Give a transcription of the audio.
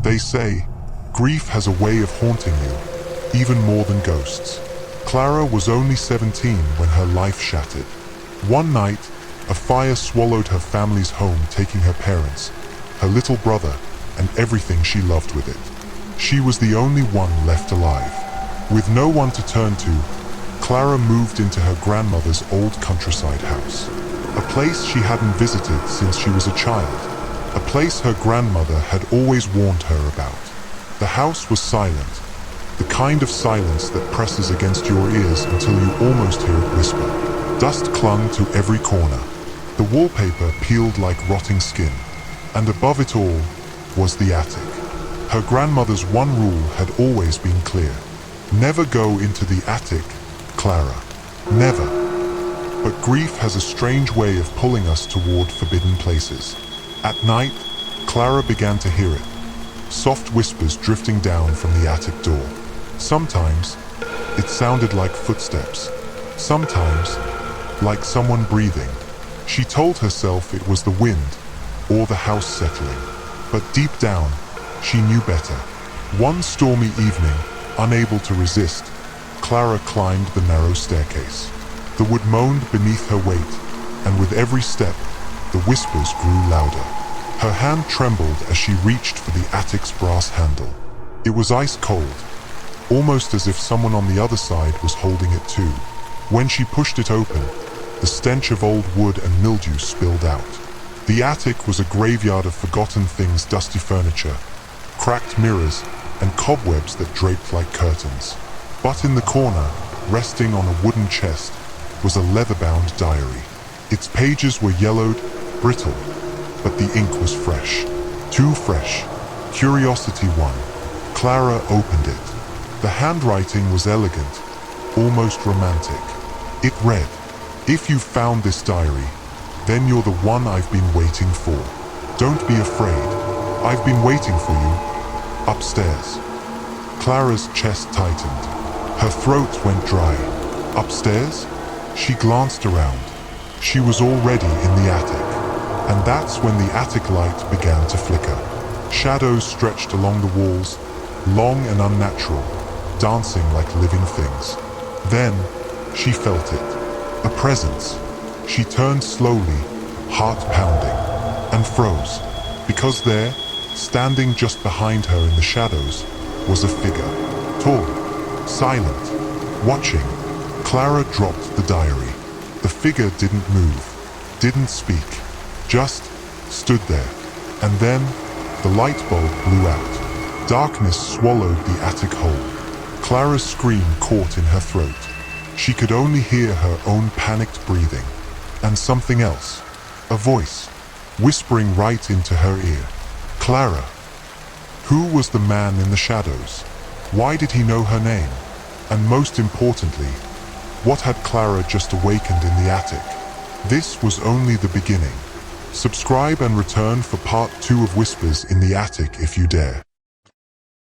They say, grief has a way of haunting you, even more than ghosts. Clara was only 17 when her life shattered. One night, a fire swallowed her family's home, taking her parents, her little brother, and everything she loved with it. She was the only one left alive. With no one to turn to, Clara moved into her grandmother's old countryside house. A place she hadn't visited since she was a child. A place her grandmother had always warned her about. The house was silent, the kind of silence that presses against your ears until you almost hear it whisper. Dust clung to every corner. The wallpaper peeled like rotting skin, and above it all was the attic. Her grandmother's one rule had always been clear. Never go into the attic, Clara. Never. But grief has a strange way of pulling us toward forbidden places. At night, Clara began to hear it. Soft whispers drifting down from the attic door. Sometimes, it sounded like footsteps. Sometimes, like someone breathing. She told herself it was the wind or the house settling. But deep down, she knew better. One stormy evening, unable to resist, Clara climbed the narrow staircase. The wood moaned beneath her weight, and with every step, the whispers grew louder. Her hand trembled as she reached for the attic's brass handle. It was ice cold, almost as if someone on the other side was holding it too. When she pushed it open, the stench of old wood and mildew spilled out. The attic was a graveyard of forgotten things, dusty furniture, cracked mirrors, and cobwebs that draped like curtains. But in the corner, resting on a wooden chest, was a leather-bound diary. Its pages were yellowed, brittle, but the ink was fresh. Too fresh. Curiosity won. Clara opened it. The handwriting was elegant, almost romantic. It read, "If you found this diary, then you're the one I've been waiting for. Don't be afraid. I've been waiting for you. Upstairs." Clara's chest tightened. Her throat went dry. Upstairs? She glanced around. She was already in the attic. And that's when the attic light began to flicker. Shadows stretched along the walls, long and unnatural, dancing like living things. Then, she felt it. A presence. She turned slowly, heart pounding, and froze. Because there, standing just behind her in the shadows, was a figure. Tall, silent, watching. Clara dropped the diary. The figure didn't move, didn't speak, just stood there. And then, the light bulb blew out. Darkness swallowed the attic whole. Clara's scream caught in her throat. She could only hear her own panicked breathing. And something else. A voice, whispering right into her ear. Clara. Who was the man in the shadows? Why did he know her name? And most importantly, what had Clara just awakened in the attic? This was only the beginning. Subscribe and return for part 2 of Whispers in the Attic if you dare.